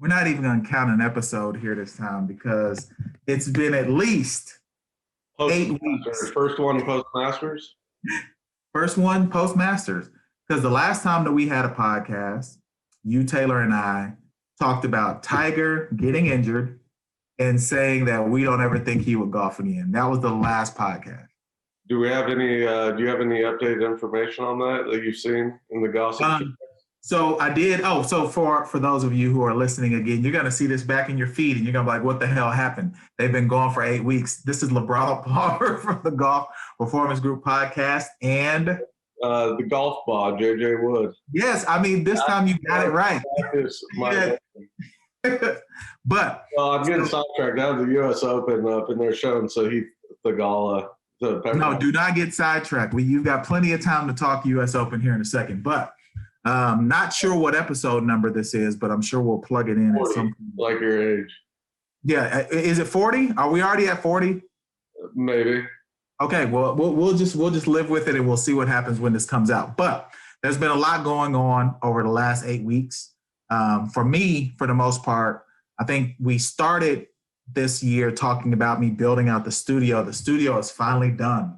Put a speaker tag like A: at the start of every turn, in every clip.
A: we're not even going to count an episode here this time because it's been at least 8 weeks.
B: First one post-Masters?
A: First one post-Masters. Because the last time that we had a podcast, you, Taylor, and I talked about Tiger getting injured and saying that we don't ever think he would golf again. That was the last podcast.
B: Do you have any updated information on that you've seen in the gossip?
A: So I did. Oh, so for those of you who are listening again, you're going to see this back in your feed and you're going to be like, what the hell happened? They've been gone for 8 weeks. This is LeBron Palmer from the Golf Performance Group podcast and
B: the golf bod, JJ Wood.
A: Yes. I mean, this time you got it right. But
B: I'm getting sidetracked. That was the U.S. Open up in their show, so Heath Theegala.
A: No, do not get sidetracked. You've got plenty of time to talk U.S. Open here in a second, but not sure what episode number this is, but I'm sure we'll plug it in
B: 40,
A: at some point.
B: Like your age.
A: Yeah. Is it 40? Are we already at 40?
B: Maybe.
A: Okay. Well, we'll just live with it and we'll see what happens when this comes out. But there's been a lot going on over the last 8 weeks. For me, for the most part, I think we started this year talking about me building out the studio. The studio is finally done.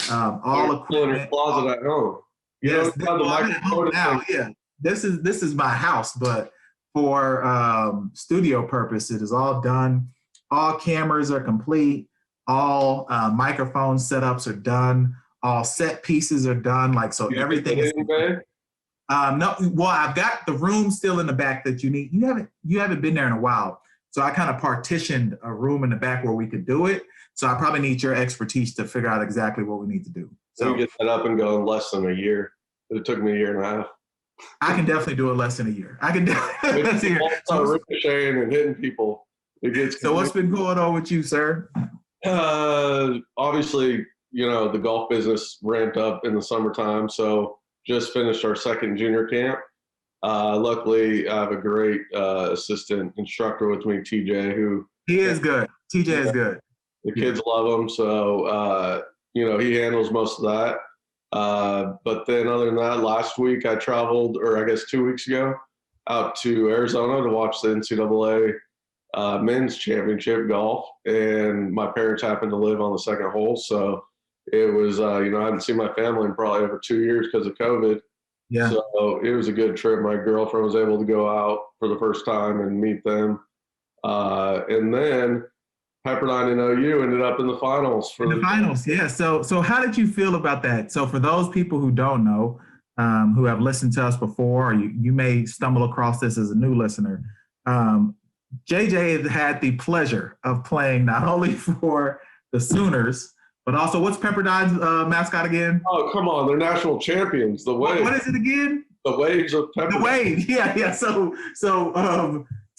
A: All equipment.
B: In your closet at home.
A: Yes, now, yeah. This is my house, but for studio purpose, it is all done. All cameras are complete. All microphone setups are done. All set pieces are done. Like so, everything is. No, well, I've got the room still in the back that you need. You haven't been there in a while, so I kind of partitioned a room in the back where we could do it. So I probably need your expertise to figure out exactly what we need to do. So
B: we get that up and go in less than a year. It took me a year and a half.
A: I can definitely do it less than a year. I can definitely.
B: Ricocheting and hitting people.
A: So what's been going on with you, sir?
B: Obviously, the golf business ramped up in the summertime. So just finished our second junior camp. Luckily, I have a great assistant instructor with me, TJ,
A: he is good. TJ is good.
B: The kids love him. So, he handles most of that. But then other than that, last week I traveled, or I guess 2 weeks ago, out to Arizona to watch the NCAA men's championship golf. And my parents happened to live on the second hole. So it was, I hadn't seen my family in probably over 2 years because of COVID.
A: Yeah.
B: So it was a good trip. My girlfriend was able to go out for the first time and meet them. And then Pepperdine and OU ended up in the finals.
A: Yeah. So how did you feel about that? So for those people who don't know, who have listened to us before, or you may stumble across this as a new listener, JJ had the pleasure of playing not only for the Sooners, but also, what's Pepperdine's mascot again?
B: Oh, come on. They're national champions. The Waves.
A: What is it again?
B: The Waves of Pepperdine.
A: The Waves. Yeah. So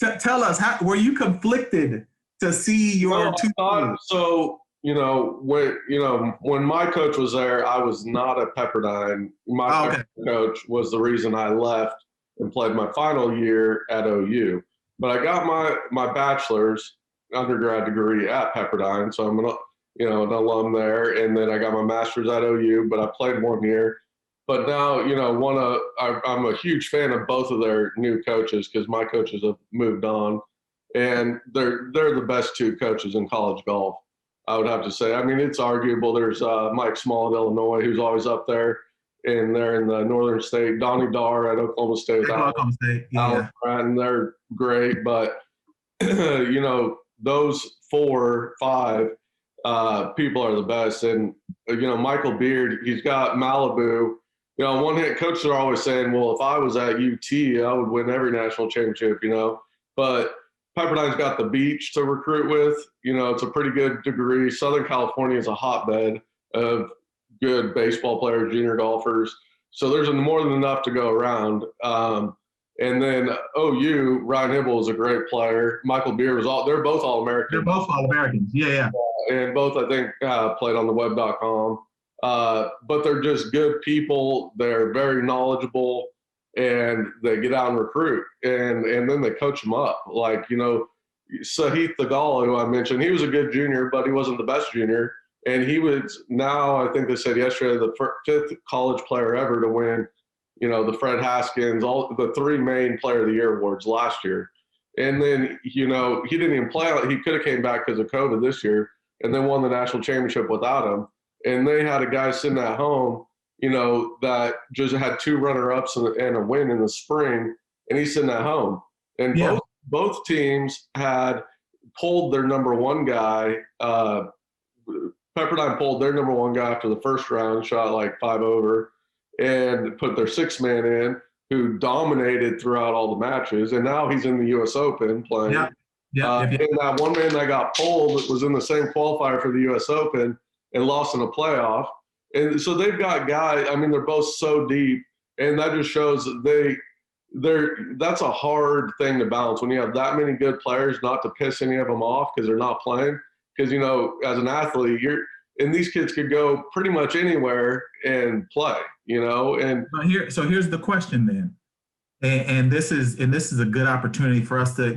A: tell us, were you conflicted to see your two teams?
B: So, when my coach was there, I was not at Pepperdine. My coach was the reason I left and played my final year at OU. But I got my bachelor's undergrad degree at Pepperdine, so I'm an alum there. And then I got my master's at OU, but I played 1 year. But now, I'm a huge fan of both of their new coaches because my coaches have moved on. And they're the best two coaches in college golf, I would have to say. I mean, it's arguable. There's Mike Small at Illinois, who's always up there, and they're in the Northern State. Donnie Darr at Oklahoma State.
A: Oklahoma State, yeah.
B: And they're great, but those 4, 5 people are the best. And Michael Beard, he's got Malibu. One hit coaches are always saying, well, if I was at UT, I would win every national championship. But Pepperdine's got the beach to recruit with. It's a pretty good degree. Southern California is a hotbed of good baseball players, junior golfers. So there's more than enough to go around. And then OU, Ryan Hibble is a great player. Michael Beer they're both All-Americans.
A: They're both All-Americans, yeah.
B: And both, I think, played on the web.com. But they're just good people. They're very knowledgeable. And they get out and recruit, and then they coach them up. Like, Sahith Theegala, who I mentioned, he was a good junior, but he wasn't the best junior. And he was now, I think they said yesterday, the 5th college player ever to win, the Fred Haskins, all the 3 main Player of the Year awards last year. And then, he didn't even play. He could have came back because of COVID this year and then won the national championship without him. And they had a guy sitting at home, that just had 2 runner-ups and a win in the spring, and he's sitting at home. And both teams had pulled their number 1 guy. Pepperdine pulled their number 1 guy after the first round, shot like 5 over, and put their 6th man in, who dominated throughout all the matches. And now he's in the U.S. Open playing. And that one man that got pulled was in the same qualifier for the U.S. Open and lost in a playoff. And so they've got guys, they're both so deep, and that just shows that that's a hard thing to balance when you have that many good players, not to piss any of them off because they're not playing. Because, as an athlete, and these kids could go pretty much anywhere and play, and
A: so here's the question then. And this is a good opportunity for us to,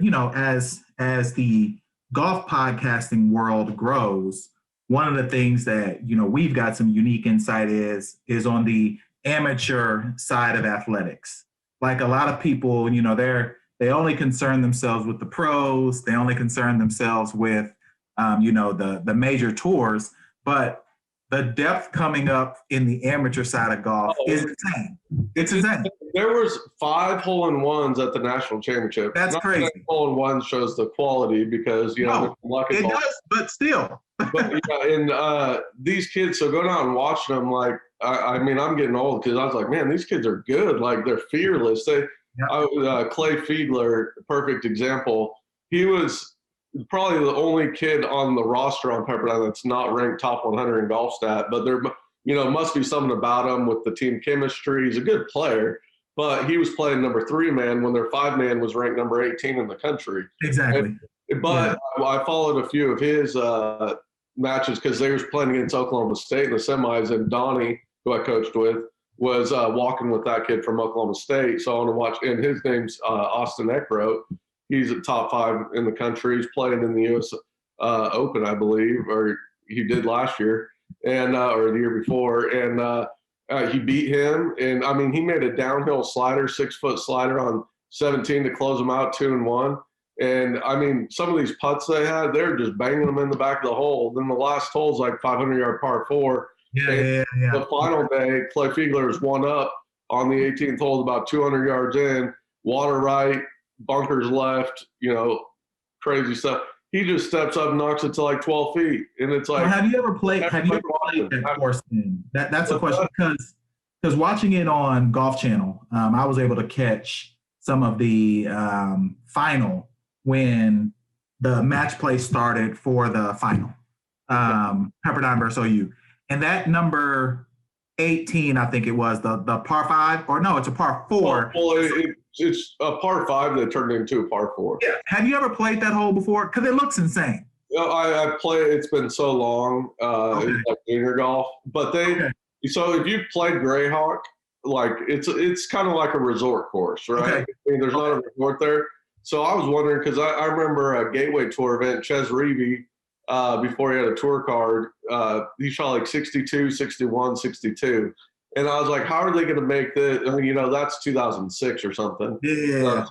A: as the golf podcasting world grows, one of the things that, we've got some unique insight is on the amateur side of athletics. Like a lot of people, they only concern themselves with the pros. They only concern themselves with, the major tours. But the depth coming up in the amateur side of golf is insane. It's insane.
B: There was 5 hole-in-ones at the national championship.
A: That's
B: Not
A: crazy.
B: That hole-in-one shows the quality because, luck
A: it does, but still.
B: But and these kids, so go down and watch them. Like, I'm getting old because I was like, man, these kids are good. Like, they're fearless. Clay Fiedler, perfect example. He was probably the only kid on the roster on Pepperdine that's not ranked top 100 in golf stat, but there, must be something about him with the team chemistry. He's a good player, but he was playing number 3 man when their 5 man was ranked number 18 in the country.
A: Exactly.
B: But I followed a few of his matches because they was playing against Oklahoma State in the semis, and Donnie, who I coached with, was walking with that kid from Oklahoma State. So I want to watch, and his name's Austin Eckroat. He's a top 5 in the country. He's playing in the U.S. Open, I believe, or he did last year, and or the year before. And he beat him. And he made a downhill slider, 6-foot slider on 17 to close him out 2-1. And some of these putts they had, they're just banging them in the back of the hole. Then the last hole's like 500-yard par 4. The final day, Clay Fiedler is 1 up on the 18th hole, about 200 yards in, water right, bunkers left, crazy stuff. He just steps up and knocks it to like 12 feet. And it's like,
A: have you ever played that course then? That's a question because watching it on Golf Channel, I was able to catch some of the final when the match play started for the final, Pepperdine versus OU. And that number 18, I think it was, the par 5, or no, it's a par 4.
B: Well, it's a par 5 that turned into a par 4.
A: Yeah. Have you ever played that hole before? Because it looks insane.
B: I play. It's been so long. It's like junior golf, but so if you played Greyhawk, like it's kind of like a resort course, right? There's not a resort there. So I was wondering because I remember a Gateway Tour event, Ches Reavy, before he had a tour card, he shot like 62, 61, 62. And I was like, how are they going to make this? That's 2006 or something.
A: Yeah.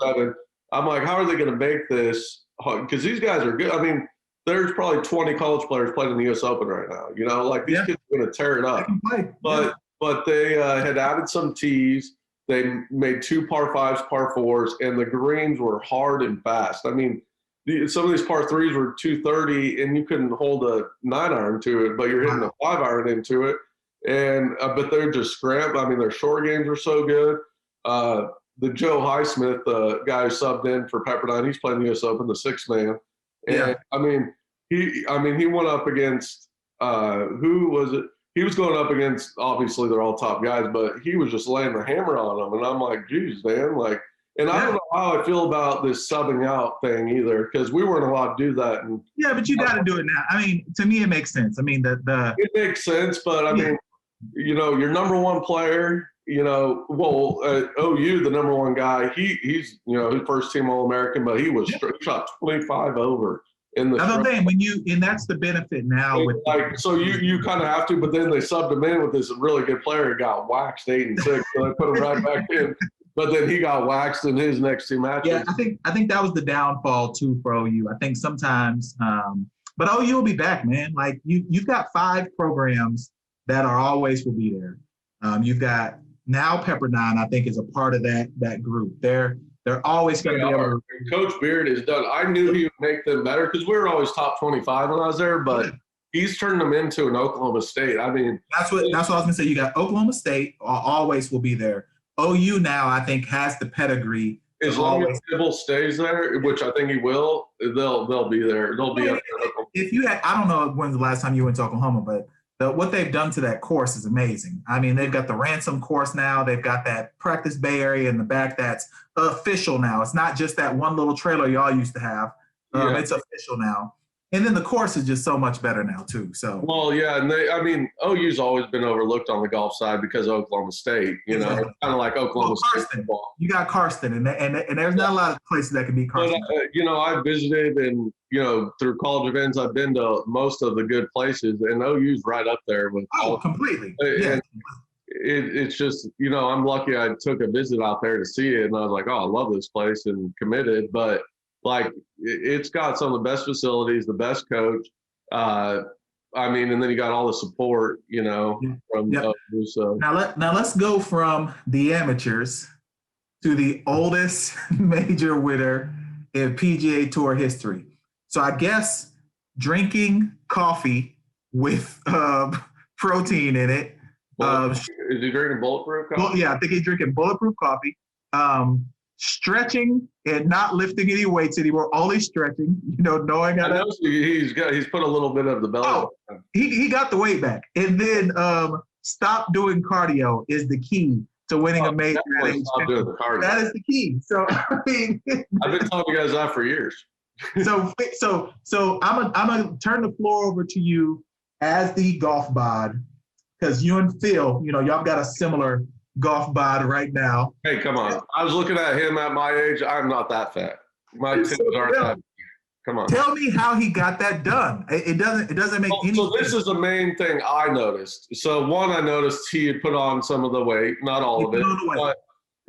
B: I'm like, how are they going to make this? Because these guys are good. There's probably 20 college players playing in the U.S. Open right now. These kids are going to tear it up. But they had added some tees. They made 2 par 5s, par 4s, and the greens were hard and fast. Some of these par 3s were 230, and you couldn't hold a 9-iron to it, but you're hitting a 5-iron into it. And but they're just scrambling. Their short games are so good. The Joe Highsmith, the guy who subbed in for Pepperdine, he's playing the U.S. Open, the 6th man. And he went up against who was it? He was going up against, obviously they're all top guys, but he was just laying the hammer on them. And I'm like, geez, man, I don't know how I feel about this subbing out thing either, because we weren't allowed to do that.
A: But you got to do it now. To me, it makes sense.
B: It makes sense, but your number 1 player, OU, the number 1 guy, he's his first team All-American, but he shot 25 over in the.
A: And that's the benefit now with
B: so you kind of have to, but then they subbed him in with this really good player who got waxed 8 and 6, so they put him right back in. but then he got waxed in his next two matches.
A: Yeah, I think that was the downfall too for OU. I think sometimes, but OU will be back, man. Like you've got 5 programs that are always will be there. You've got now Pepperdine, I think, is a part of that group. They're always going to be able to.
B: Coach Beard is done. I knew he would make them better because we were always top 25 when I was there, but he's turned them into an Oklahoma State. I mean,
A: that's what I was going to say. You got Oklahoma State always will be there. OU now, I think, has the pedigree.
B: As long as Sybil stays there, which I think he will, they'll be there. They'll be up there.
A: If you had, I don't know when's the last time you went to Oklahoma, but what they've done to that course is amazing. I mean, they've got the Ransom course now. They've got that practice bay area in the back that's official now. It's not just that one little trailer y'all used to have. It's official now. And then the course is just so much better now too. So
B: well, yeah, and OU's always been overlooked on the golf side because of Oklahoma State. You know, it's kind of like Oklahoma State football.
A: You got Karsten, and there's not a lot of places that can beat Karsten.
B: But, I visited, and through college events, I've been to most of the good places, and OU's right up there with.
A: Completely.
B: Yeah. It's just I'm lucky I took a visit out there to see it, and I was like, oh, I love this place, and committed, but. Like it's got some of the best facilities, the best coach. And then you got all the support, from. So
A: now let's go from the amateurs to the oldest major winner in PGA Tour history. So I guess drinking coffee with protein in it.
B: Is he drinking bulletproof coffee?
A: Well, yeah, I think he's drinking bulletproof coffee. Stretching and not lifting any weights anymore, only stretching, knowing how to.
B: He's put a little bit of the belly.
A: Oh, he got the weight back. And then stop doing cardio is the key to winning a major. That is the key. So,
B: I've been telling you guys that for years.
A: so I'm gonna turn the floor over to you as the golf bod, because you and Phil, y'all got a similar golf bod right now.
B: Hey, come on. I was looking at him at my age. I'm not that fat. My tits aren't that. Come on.
A: Tell me how he got that done. It doesn't make any sense.
B: So this is the main thing I noticed. So one, I noticed he had put on some of the weight, not all of it, but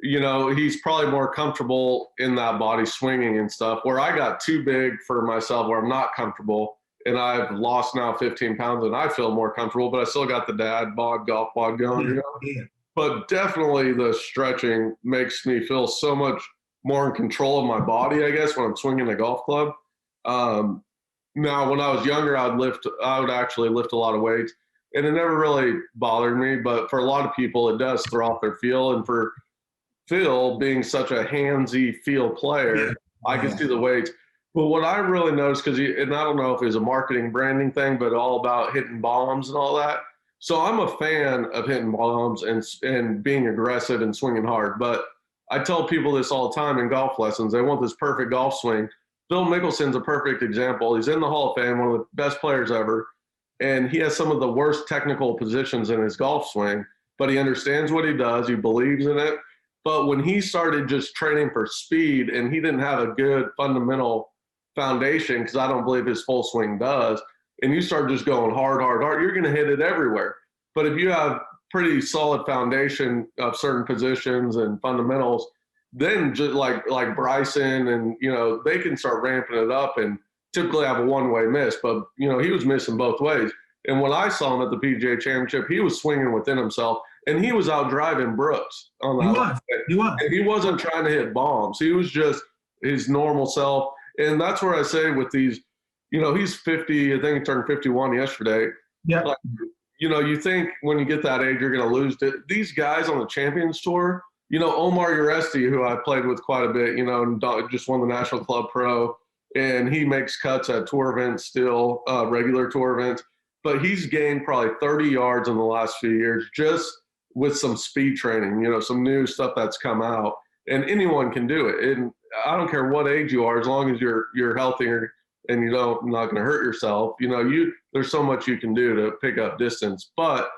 B: he's probably more comfortable in that body swinging and stuff, where I got too big for myself, where I'm not comfortable. And I've lost now 15 pounds and I feel more comfortable, but I still got the dad bod, golf bod going,
A: Yeah.
B: But definitely the stretching makes me feel so much more in control of my body, I guess, when I'm swinging a golf club. Now, when I was younger, I would actually lift a lot of weights, and it never really bothered me. But for a lot of people, it does throw off their feel. And for Phil being such a handsy feel player, I can see the weights. But what I really noticed, and I don't know if it was a marketing branding thing, but all about hitting bombs and all that. So I'm a fan of hitting bombs and being aggressive and swinging hard. But I tell people this all the time in golf lessons. They want this perfect golf swing. Phil Mickelson's a perfect example. He's in the Hall of Fame, one of the best players ever. And he has some of the worst technical positions in his golf swing. But he understands what he does. He believes in it. But when he started just training for speed and he didn't have a good fundamental foundation, because I don't believe his full swing does, and you start just going hard, you're going to hit it everywhere. But if you have pretty solid foundation of certain positions and fundamentals, then just like Bryson and, they can start ramping it up and typically have a one-way miss. But, he was missing both ways. And when I saw him at the PGA Championship, he was swinging within himself, and he was out driving Brooks on that.
A: He was.
B: And he wasn't trying to hit bombs. He was just his normal self. And that's where I say with these, he's 50. I think he turned 51 yesterday.
A: Yeah.
B: You think when you get that age, you're going to lose it. These guys on the Champions Tour, Omar Uresti, who I played with quite a bit, and just won the National Club Pro, and he makes cuts at tour events still, regular tour events. But he's gained probably 30 yards in the last few years just with some speed training, some new stuff that's come out. And anyone can do it. And I don't care what age you are, as long as you're healthier and you're not going to hurt yourself. There's so much you can do to pick up distance. But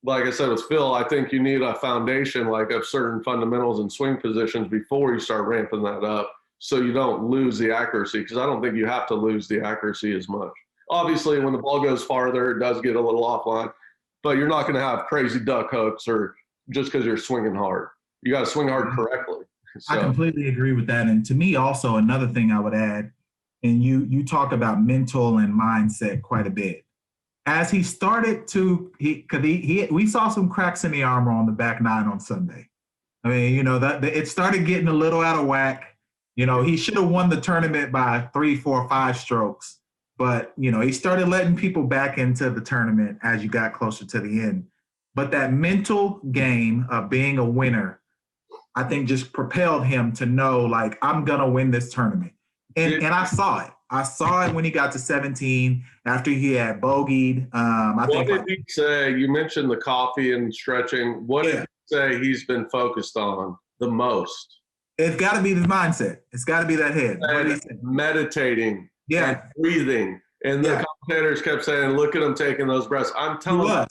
B: like I said with Phil, I think you need a foundation of certain fundamentals and swing positions before you start ramping that up, so you don't lose the accuracy, because I don't think you have to lose the accuracy as much. Obviously, when the ball goes farther, it does get a little offline, but you're not going to have crazy duck hooks or just because you're swinging hard. You got to swing hard correctly. So.
A: I completely agree with that. And to me, also another thing I would add, and you talk about mental and mindset quite a bit. As he started to, we saw some cracks in the armor on the back nine on Sunday. I mean, that it started getting a little out of whack. He should have won the tournament by 3, 4, 5 strokes, but he started letting people back into the tournament as you got closer to the end. But that mental game of being a winner, I think, just propelled him to know, like, I'm gonna win this tournament. And I saw it. I saw it when he got to 17 after he had bogeyed.
B: What did he say? You mentioned the coffee and stretching. What did he say he's been focused on the most?
A: It's got to be the mindset. It's got to be that head.
B: Meditating, and breathing. And the commentators kept saying, look at him taking those breaths. I'm telling you,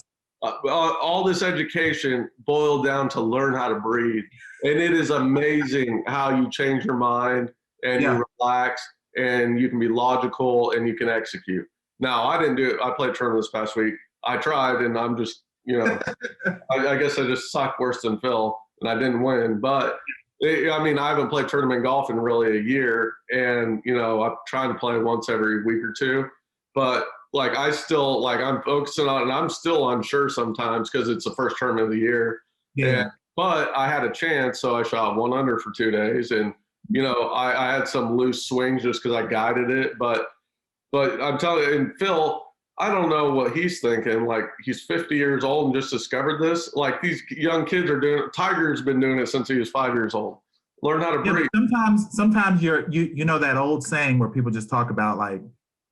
B: all this education boiled down to learn how to breathe. And it is amazing how you change your mind and you relax and you can be logical and you can execute. Now, I didn't do it. I played a tournament this past week. I tried, and I'm just, I guess I just sucked worse than Phil, and I didn't win. But, I haven't played tournament golf in really a year, and, I'm trying to play once every week or two. But, I still, I'm focusing on it, and I'm still unsure sometimes because it's the first tournament of the year.
A: Yeah.
B: But I had a chance, so I shot 1 under for 2 days, and I had some loose swings just because I guided it. But I'm telling you, and Phil, I don't know what he's thinking. He's 50 years old and just discovered this. These young kids are doing it. Tiger's been doing it since he was 5 years old. Learn how to breathe.
A: Sometimes you know that old saying where people just talk about,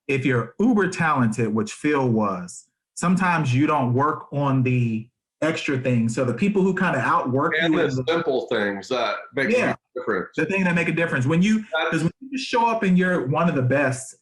A: if you're uber talented, which Phil was, sometimes you don't work on the extra things. So the people who kind of outwork
B: you, and the simple things that make a difference.
A: The thing that make a difference when you just show up and you're one of the best.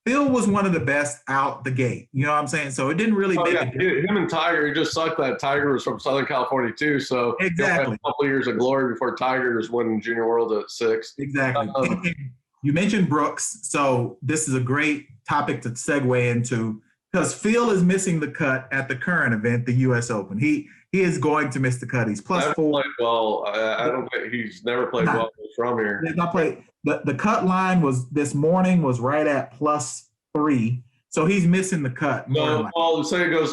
A: Phil was one of the best out the gate. You know what I'm saying? So it didn't really make a difference.
B: Him and Tiger, it just sucked that Tiger was from Southern California too. So
A: exactly,
B: a couple of years of glory before Tiger was winning Junior World at 6.
A: Exactly. You mentioned Brooks, so this is a great topic to segue into. Because Phil is missing the cut at the current event, the U.S. Open. He is going to miss the cut. He's +4.
B: Played well. I don't think he's never played well from here.
A: He's not played. The cut line this morning was right at +3, so he's missing the cut.
B: Say it goes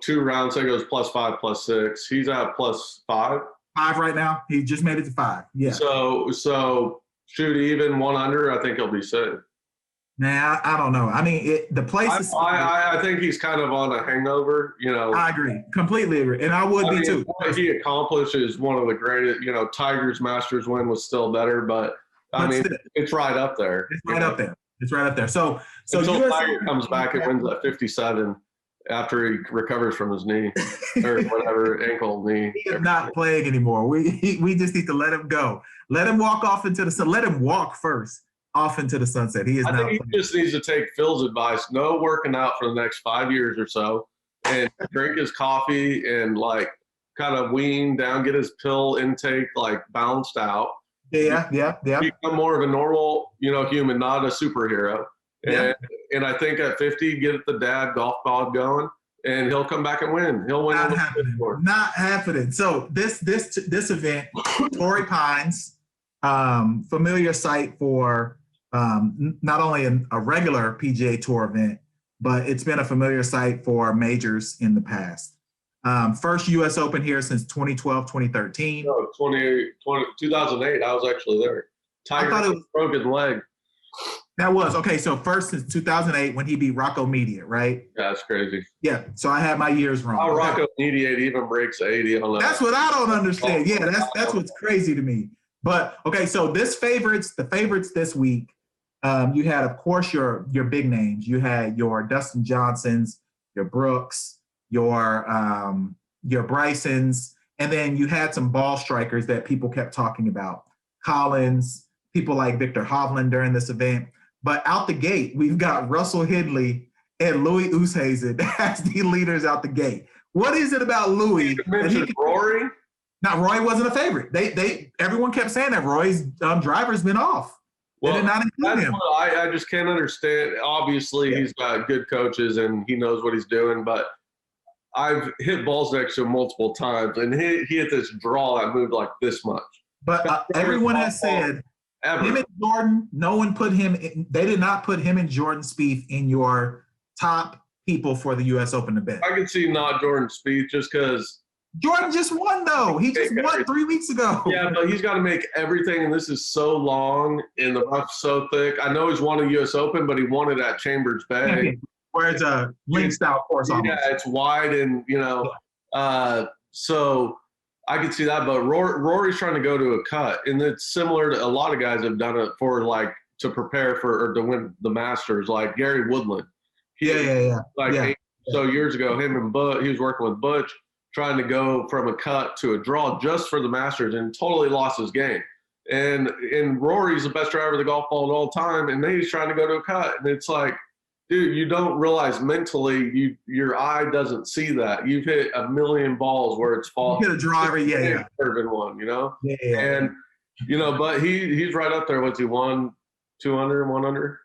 B: 2 rounds. Say it goes +5, +6. He's at +5.
A: 5 right now. He just made it to 5. Yeah.
B: So shoot even 1 under. I think he'll be safe.
A: Man, I don't know. The place is.
B: I think he's kind of on a hangover,
A: I agree. Completely agree. And I would be too.
B: What he accomplished is one of the greatest, Tiger's Masters win was still better, but it's right up there.
A: It's right up there. It's right up there. So
B: until Tiger comes back and wins at 57 after he recovers from his knee or whatever, ankle, knee.
A: He is not playing anymore. We just need to let him go. Let him walk off into the sun. Let him walk first. Off into the sunset. He
B: just needs to take Phil's advice. No working out for the next 5 years or so, and drink his coffee and kind of wean down, get his pill intake balanced out.
A: Yeah.
B: Become more of a normal, human, not a superhero. And I think at 50, get the dad golf ball going, and he'll come back and win. He'll win.
A: Not happening. So this event, Torrey Pines, familiar site for. Not only a regular PGA Tour event, but it's been a familiar site for majors in the past. First U.S. Open here since 2012, 2013.
B: No, 2008, I was actually there. Tiger broken leg.
A: That was, okay, so first since 2008 when he beat Rocco Mediate, right?
B: Yeah, that's crazy.
A: Yeah, so I had my years wrong.
B: How Rocco Mediate even breaks 80 on that.
A: That's what I don't understand. Yeah, that's what's crazy to me. But, okay, so the favorites this week, you had, of course, your big names. You had your Dustin Johnsons, your Brooks, your Brysons, and then you had some ball strikers that people kept talking about. Collins, people like Victor Hovland during this event. But out the gate, we've got Russell Hidley and Louis Oosthuizen as the leaders out the gate. What is it about Louis?
B: You mentioned Rory?
A: Now, Roy wasn't a favorite. Everyone kept saying that Roy's driver's been off.
B: Well, that's him. I just can't understand. Obviously, he's got good coaches and he knows what he's doing, but I've hit balls next to him multiple times, and he hit this draw that moved like this much.
A: But everyone has said him and Jordan, no one put him in, they did not put him and Jordan Spieth in your top people for the U.S. Open to bet.
B: I can see not Jordan Spieth just because.
A: Jordan just won, though. He just won 3 weeks ago.
B: Yeah, but he's got to make everything, and this is so long, and the rough's so thick. I know he's won a U.S. Open, but he won it at Chambers Bay.
A: Where it's a link-style course almost.
B: Yeah, it's wide, and, so I could see that. But Rory's trying to go to a cut, and it's similar to a lot of guys have done it for, like, to prepare for or to win the Masters, like Gary Woodland. So years ago, him and Butch, he was working with Butch, trying to go from a cut to a draw just for the Masters, and totally lost his game. And Rory's the best driver of the golf ball at all time, and then he's trying to go to a cut. And it's like, dude, you don't realize mentally your eye doesn't see that. You've hit a million balls where it's falling.
A: You hit a driver,
B: Urban one,
A: Yeah.
B: And, but he's right up there. What's he won? 2 under, 1 under?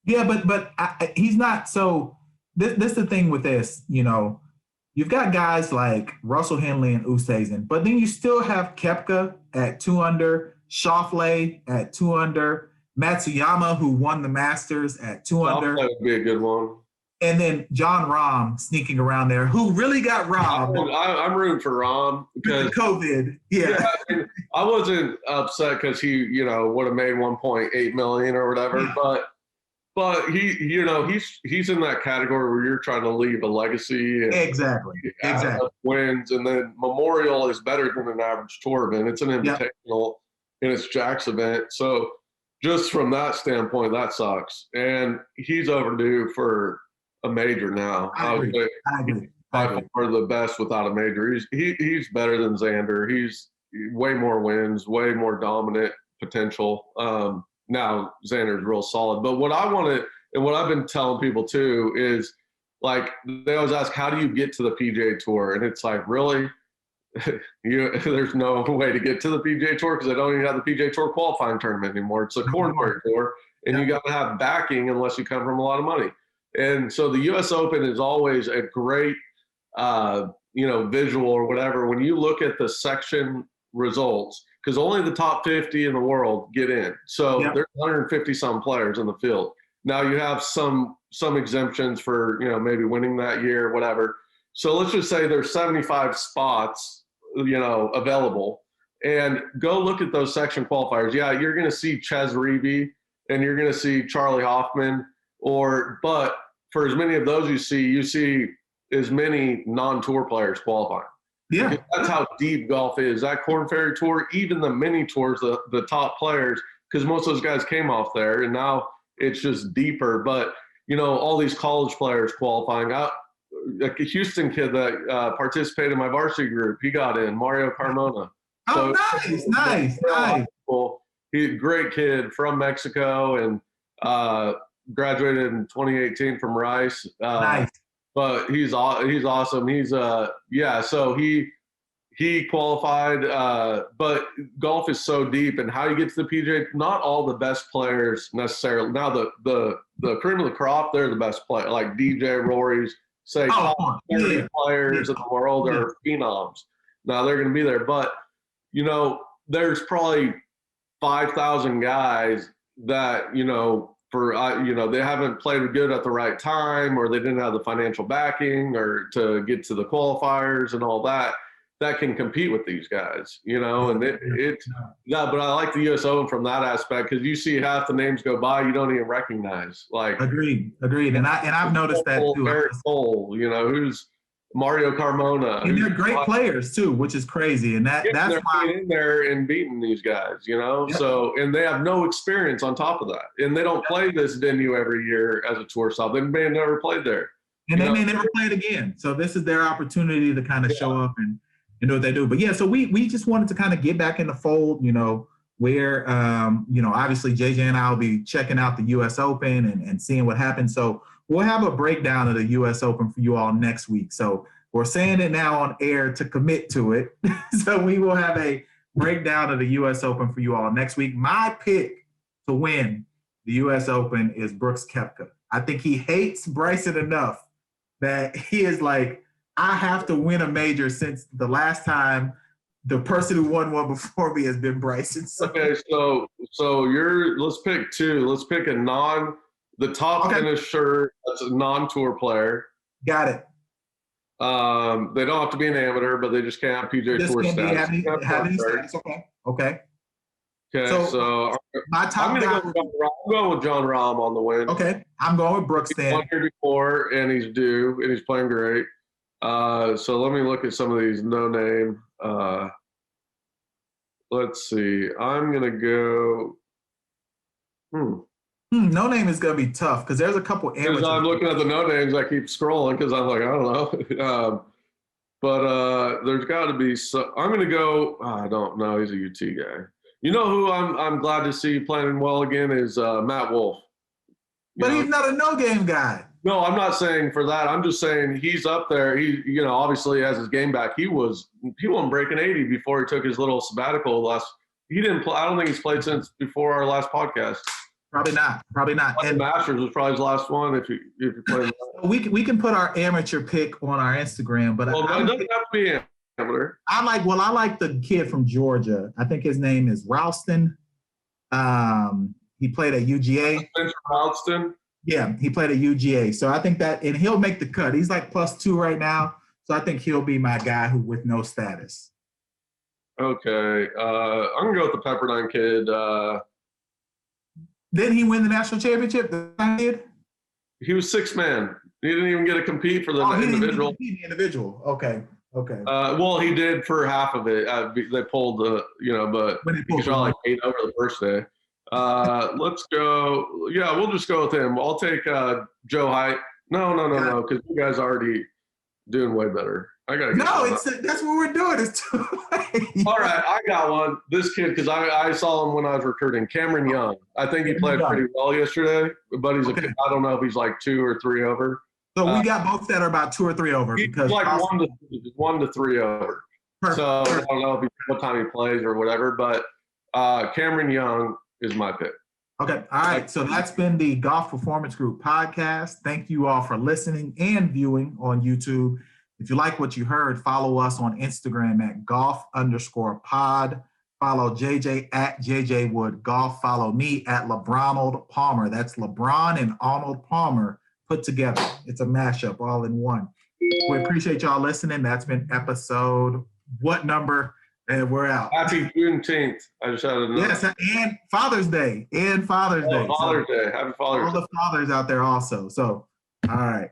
A: Yeah, but he's not. So this is the thing with this, you've got guys like Russell Henley and Oosthuizen, but then you still have Koepka at 2 under, Schauffele at 2 under, Matsuyama, who won the Masters, at 2 under.
B: That would be a good one.
A: And then John Rahm sneaking around there, who really got robbed.
B: I'm rooting for Rahm because
A: COVID.
B: I wasn't upset because he, would have made 1.8 million or whatever, but he, he's in that category where you're trying to leave a legacy. And
A: exactly.
B: Wins, and then Memorial is better than an average tour event. It's an invitational, and it's Jack's event. So just from that standpoint, that sucks. And he's overdue for a major now.
A: I agree.
B: By far the best without a major. He's better than Xander. He's way more wins, way more dominant potential. Now Xander's real solid. But what I wanted, and what I've been telling people too, is like they always ask, how do you get to the PGA Tour? And it's like, really? There's no way to get to the PGA Tour because they don't even have the PGA Tour qualifying tournament anymore. It's a Corn Ferry Tour, and you got to have backing unless you come from a lot of money. And so the U.S. Open is always a great, visual or whatever. When you look at the section results, because only the top 50 in the world get in. So there's 150 some players in the field. Now you have some exemptions for, maybe winning that year or whatever. So let's just say there's 75 spots, available, and go look at those section qualifiers. Yeah, you're going to see Ches Reavie and you're going to see Charlie Hoffman, but for as many of those you see as many non-tour players qualifying.
A: Yeah.
B: Because that's how deep golf is. That Corn Ferry Tour, even the mini tours, the top players, because most of those guys came off there, and now it's just deeper. But, all these college players qualifying. Like a Houston kid that participated in my varsity group, he got in, Mario Carmona.
A: Oh,
B: so,
A: nice.
B: Cool. He's a great kid from Mexico and graduated in 2018 from Rice.
A: Nice.
B: But he's awesome. He's so he qualified. But golf is so deep, and how you get to the PGA, not all the best players necessarily. Now the cream of the crop, they're the best player, like DJ, Rory's, say top 30 players in the world are phenoms. Now they're going to be there, but there's probably 5,000 guys that they haven't played good at the right time, or they didn't have the financial backing or to get to the qualifiers and all that can compete with these guys, and but I like the U.S. Open from that aspect, because you see half the names go by you don't even recognize. Like
A: agreed. And I've noticed that too.
B: Eric Cole, who's Mario Carmona.
A: And they're great players too, which is crazy. And that's
B: why in there and beating these guys, So, and they have no experience on top of that, and they don't play this venue every year as a tour stop. They may have never played there,
A: and they may never play it again. So this is their opportunity to kind of show up and do what they do. But so we just wanted to kind of get back in the fold, where obviously JJ and I will be checking out the U.S. Open and seeing what happens. So we'll have a breakdown of the U.S. Open for you all next week. So we're saying it now on air to commit to it. So we will have a breakdown of the U.S. Open for you all next week. My pick to win the U.S. Open is Brooks Koepka. I think he hates Bryson enough that he is like, I have to win a major since the last time the person who won one before me has been Bryson. So.
B: Okay, so let's pick two. Let's pick the top finisher that's a non-tour player.
A: Got it.
B: They don't have to be an amateur, but they just can't have PGA Tour status.
A: Have any status. Okay.
B: Okay, so
A: my top
B: I'm going to go with John Rahm on the win.
A: Okay, I'm going with Brooks then.
B: He's won here before, and he's due, and he's playing great. So let me look at some of these no-name. Let's see. I'm going to go
A: no-name is going to be tough because there's a couple amateurs.
B: Because I'm looking at the no-names, I keep scrolling because I'm like, I don't know. But there's got to be – I'm going to go – I don't know. He's a UT guy. You know who I'm glad to see playing well again is Matt Wolff.
A: But he's not a no-game guy.
B: No, I'm not saying for that. I'm just saying he's up there. He, obviously has his game back. He wasn't breaking 80 before he took his little sabbatical He didn't play. I don't think he's played since before our last podcast.
A: Probably not.
B: And the Masters was probably his last one. If you played.
A: we can put our amateur pick on our Instagram, but
B: it doesn't have to be amateur.
A: I like the kid from Georgia. I think his name is Ralston. He played at UGA.
B: Spencer Ralston.
A: Yeah, he played at UGA. So I think that, and he'll make the cut. He's like +2 right now. So I think he'll be my guy with no status.
B: Okay. I'm going to go with the Pepperdine kid.
A: Didn't he win the national championship?
B: He was 6th man. He didn't even get to compete for the individual.
A: He didn't compete the individual. Okay.
B: Well, he did for half of it. They pulled but he shot like 8 over the first day. Let's go. Yeah, we'll just go with him. I'll take Joe Height. No, because you guys are already doing way better. I gotta get
A: that's what we're doing. It's too late.
B: All right, I got one. This kid, because I saw him when I was recruiting, Cameron Young. I think he played pretty well yesterday, but I don't know if he's like 2 or 3 over.
A: So we got both that are about 2 or 3 over.
B: Because like 1 to 3 over. Perfect. So I don't know what time he plays or whatever, but Cameron Young is my pick.
A: Okay. All right. So that's been the Golf Performance Group podcast. Thank you all for listening and viewing on YouTube. If you like what you heard, follow us on Instagram at golf_pod. Follow JJ at JJ Wood Golf. Follow me at LeBronald Palmer. That's LeBron and Arnold Palmer put together. It's a mashup all in one. We appreciate y'all listening. That's been episode what number? And we're out.
B: Happy Juneteenth. I just had a note.
A: Yes, and Father's Day.
B: Happy Father's Day.
A: All the fathers out there also. So, all right.